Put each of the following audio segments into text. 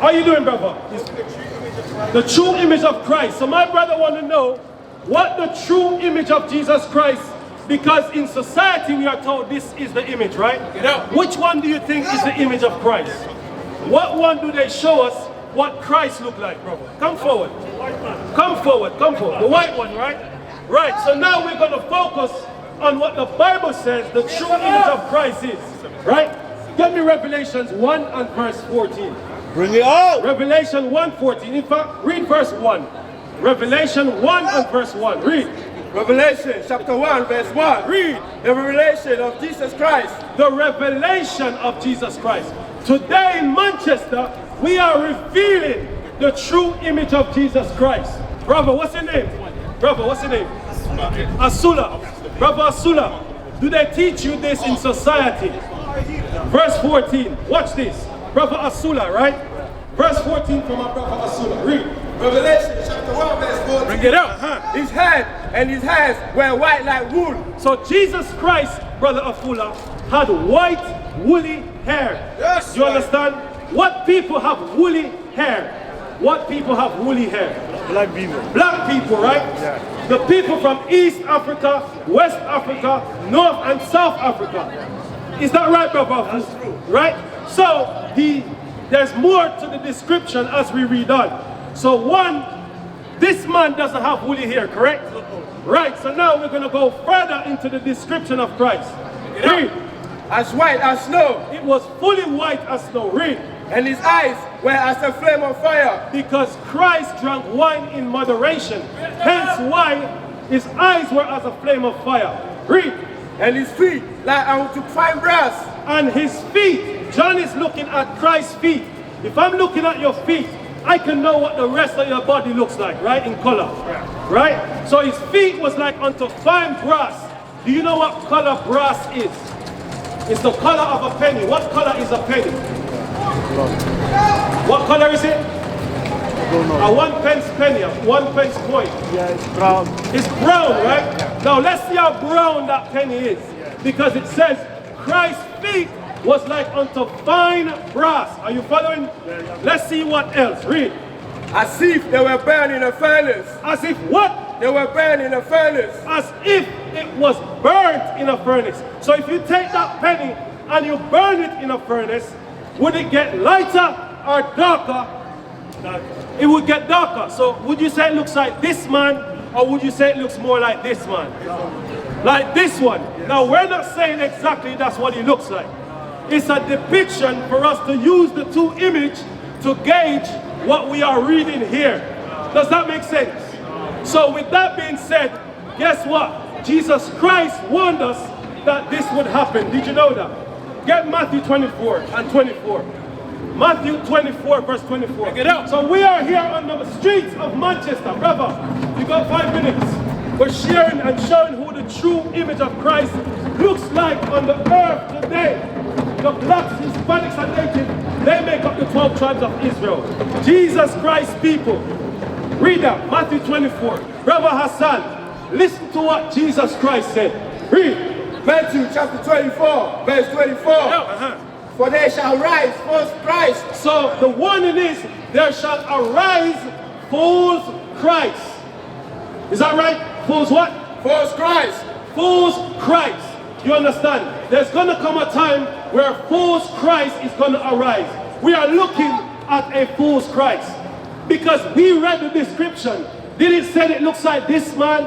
How you doing, brother? The true image of Christ. So my brother want to know what the true image of Jesus Christ, because in society we are told this is the image, right? Which one do you think is the image of Christ? What one do they show us what Christ looked like, brother? Come forward. Come forward, come forward. The white one, right? Right, so now we're going to focus on what the Bible says the true image of Christ is, right? Get me Revelations 1 and verse 14. Bring it out. Revelation 1:14. In fact, read verse 1. Revelation 1 and verse 1. Read. Revelation chapter 1 verse 1. Read. The revelation of Jesus Christ. The revelation of Jesus Christ. Today in Manchester, we are revealing the true image of Jesus Christ. Brother, what's your name? Brother, what's your name? Asula. Brother Asula, do they teach you this in society? Verse 14. Watch this. Brother Asula, right? Verse 14 from our brother Asula. Read. Revelation chapter 1 verse 14. Bring it up. His head and his hands were white like wool. So Jesus Christ, brother Afula, had white woolly hair. Yes. You understand? What people have woolly hair? What people have woolly hair? Black people. Black people, right? Yeah. The people from East Africa, West Africa, North and South Africa. Is that right, brother? That's true. Right? So there's more to the description as we read on. So one, this man doesn't have woolly hair, correct? Right, so now we're going to go further into the description of Christ. Read. As white as snow. It was fully white as snow. Read. And his eyes were as a flame of fire. Because Christ drank wine in moderation. Hence why his eyes were as a flame of fire. Read. And his feet like unto fine brass. And his feet. John is looking at Christ's feet. If I'm looking at your feet, I can know what the rest of your body looks like, right? In color. Right? So his feet was like unto fine brass. Do you know what color brass is? It's the color of a penny. What color is a penny? What color is it? A 1 pence penny, a 1 pence coin. Yeah, it's brown. It's brown, right? Now let's see how brown that penny is. Because it says Christ's feet was like unto fine brass. Are you following? Let's see what else. Read. As if they were burned in a furnace. As if what? They were burned in a furnace. As if it was burnt in a furnace. So if you take that penny and you burn it in a furnace, would it get lighter or darker? It would get darker. So would you say it looks like this man, or would you say it looks more like this man? Like this one. Now we're not saying exactly that's what he looks like. It's a depiction for us to use the two images to gauge what we are reading here. Does that make sense? So with that being said, guess what? Jesus Christ warned us that this would happen. Did you know that? Get Matthew 24 and 24. Matthew 24 verse 24. Get out. So we are here on the streets of Manchester. Brother, you got 5 minutes. We're sharing and showing who the true image of Christ looks like on the earth today. The blacks, Hispanics and natives, they make up the 12 tribes of Israel. Jesus Christ people. Read that, Matthew 24. Brother Hassan, listen to what Jesus Christ said. Read. Matthew chapter 24, verse 24. For there shall rise false Christ. So the warning is, there shall arise false Christ. Is that right? False what? False Christ. False Christ. You understand? There's going to come a time where false Christ is going to arise. We are looking at a false Christ. Because we read the description. Did it say it looks like this man?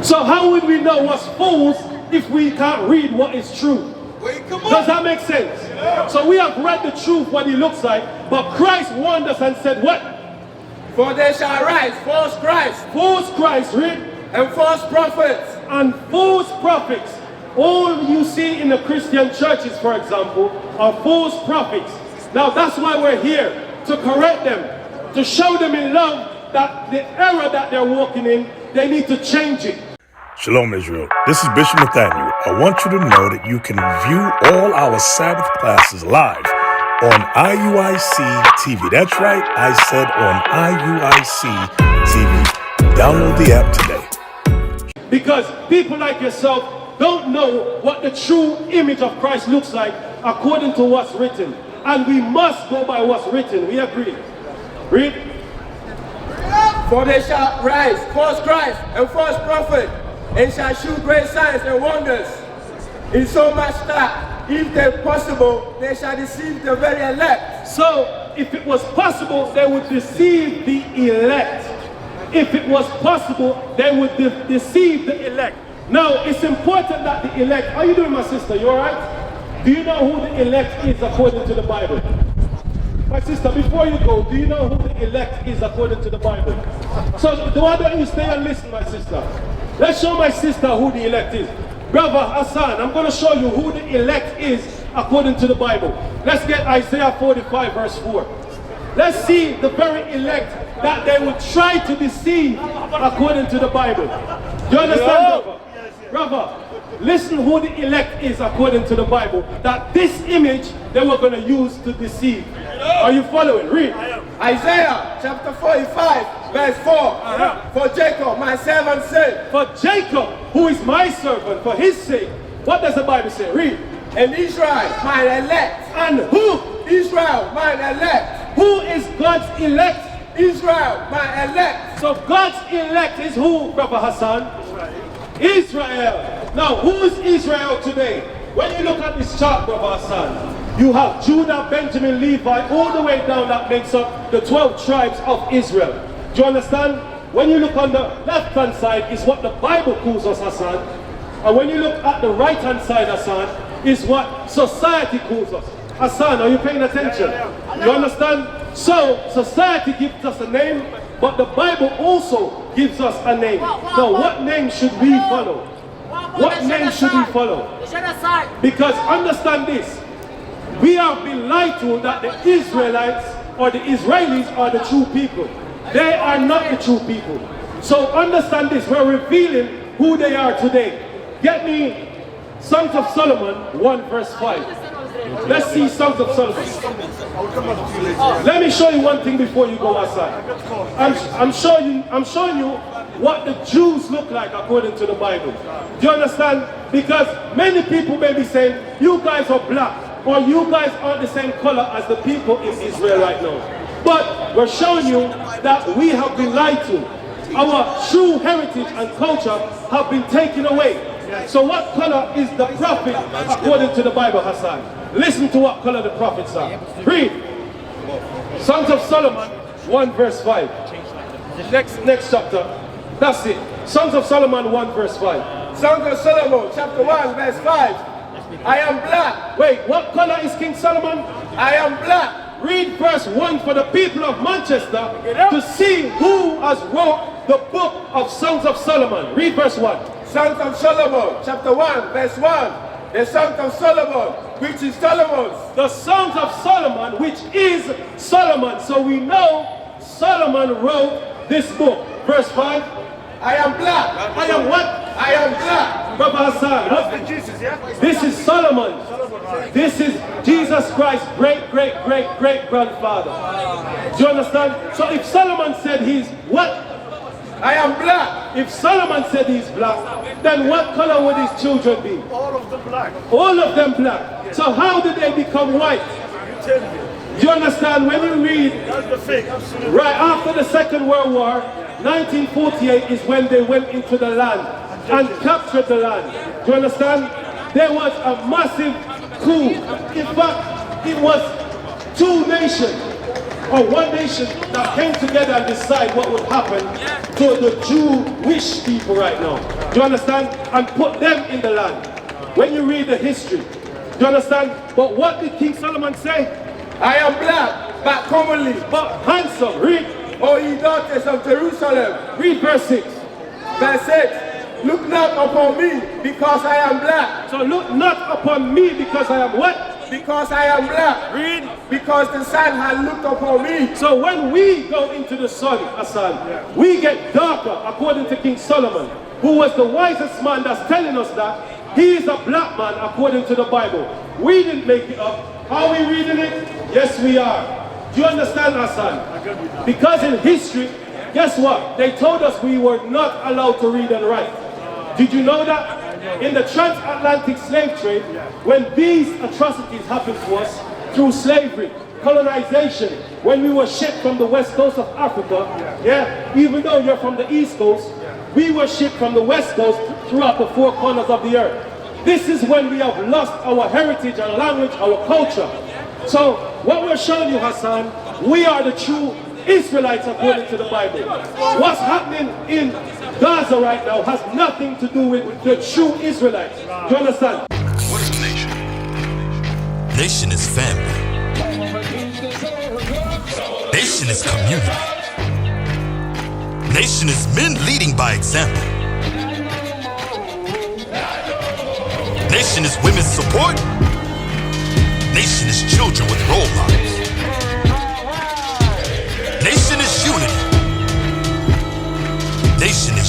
So how would we know what's false if we can't read what is true? Does that make sense? Yeah. So we have read the truth, what he looks like, but Christ warned us and said what? For there shall rise false Christ. False Christ, read. And false prophets. And false prophets. All you see in the Christian churches, for example, are false prophets. Now that's why we're here, to correct them, to show them in love that the error that they're walking in, they need to change it. Shalom, Israel. This is Bishop Nathaniel. I want you to know that you can view all our Sabbath classes live on IUIC TV. That's right, I said on IUIC TV. Download the app today. Because people like yourself don't know what the true image of Christ looks like according to what's written. and we must go by what's written. We agree. Read. For they shall rise false Christ and false prophet, and shall shew great signs and wonders, in so much that, if they possible, they shall deceive the very elect. So, if it was possible, they would deceive the elect. If it was possible, they would deceive the elect. Now, it's important that the elect, how are you doing, my sister? You all right? Do you know who the elect is according to the Bible? My sister, before you go, do you know who the elect is according to the Bible? So, why don't you stay and listen, my sister? Let's show my sister who the elect is. Brother Hassan, I'm going to show you who the elect is according to the Bible. Let's get Isaiah 45 verse 4. Let's see the very elect that they would try to deceive according to the Bible. Do you understand, brother? Brother, listen who the elect is according to the Bible. That this image they were going to use to deceive. Are you following? Read. Isaiah chapter 45 verse 4. For Jacob my servant said. For Jacob, who is my servant, for his sake. What does the Bible say? Read. And Israel mine elect. And who? Israel mine elect. Who is God's elect? Israel my elect. So God's elect is who, Brother Hassan? Israel. Now, who is Israel today? When you look at this chart, Brother Hassan, you have Judah, Benjamin, Levi, all the way down that makes up the 12 tribes of Israel. Do you understand? When you look on the left-hand side is what the Bible calls us, Hassan. And when you look at the right-hand side, Hassan, is what society calls us. Hassan, are you paying attention? You understand? So, society gives us a name, but the Bible also gives us a name. Now, what name should we follow? What name should we follow? Because understand this, we have been lied to that the Israelites or the Israelis are the true people. They are not the true people. So understand this, we're revealing who they are today. Get me Songs of Solomon 1 verse 5. Let's see Songs of Solomon. Let me show you one thing before you go outside. I'm showing you what the Jews look like according to the Bible. Do you understand? Because many people may be saying, you guys are black, or you guys aren't the same color as the people in Israel right now. But we're showing you that we have been lied to. Our true heritage and culture have been taken away. So what color is the prophet according to the Bible, Hassan? Listen to what color the prophets are. Read. Songs of Solomon 1 verse 5. Next chapter. That's it. Songs of Solomon 1 verse 5. Songs of Solomon chapter 1 verse 5. I am black. Wait, what color is King Solomon? I am black. Read verse 1 for the people of Manchester to see who has wrote the book of Songs of Solomon. Read verse 1. Songs of Solomon chapter 1 verse 1. The Songs of Solomon, which is Solomon's. The Songs of Solomon, which is Solomon. So we know Solomon wrote this book. Verse 5. I am black. I am what? I am black. Brother Hassan, this is Solomon. This is Jesus Christ's great grandfather. Do you understand? So if Solomon said he's what? I am black. If Solomon said he's black, then what color would his children be? All of them black. All of them black. So how did they become white? Do you understand? When you read, That's the fake. Absolutely. right after the Second World War, 1948 is when they went into the land and captured the land. Do you understand? There was a massive coup. In fact, it was two nations, or one nation, that came together and decide what would happen to the Jewish people right now. Do you understand? And put them in the land. When you read the history, do you understand? But what did King Solomon say? I am black, but commonly. But handsome. Read. O ye daughters of Jerusalem. Read verse 6. Verse 6. Look not upon me, because I am black. So look not upon me because I am what? Because I am black. Read. Because the sun has looked upon me. So when we go into the sun, Hassan, we get darker according to King Solomon, who was the wisest man that's telling us that he is a black man according to the Bible. We didn't make it up. Are we reading it? Yes, we are. Do you understand, Hassan? Because in history, guess what? They told us we were not allowed to read and write. Did you know that? In the transatlantic slave trade, when these atrocities happened to us, through slavery, colonization, when we were shipped from the west coast of Africa, even though you're from the east coast, we were shipped from the west coast throughout the four corners of the earth. This is when we have lost our heritage, our language, our culture. So what we're showing you, Hassan, we are the true Israelites according to the Bible. What's happening in Gaza right now has nothing to do with the true Israelites. Do you understand? What is a nation? Nation is family. Nation is community. Nation is men leading by example. Nation is women's support. Nation is children with role models. Nation is unity. Nation is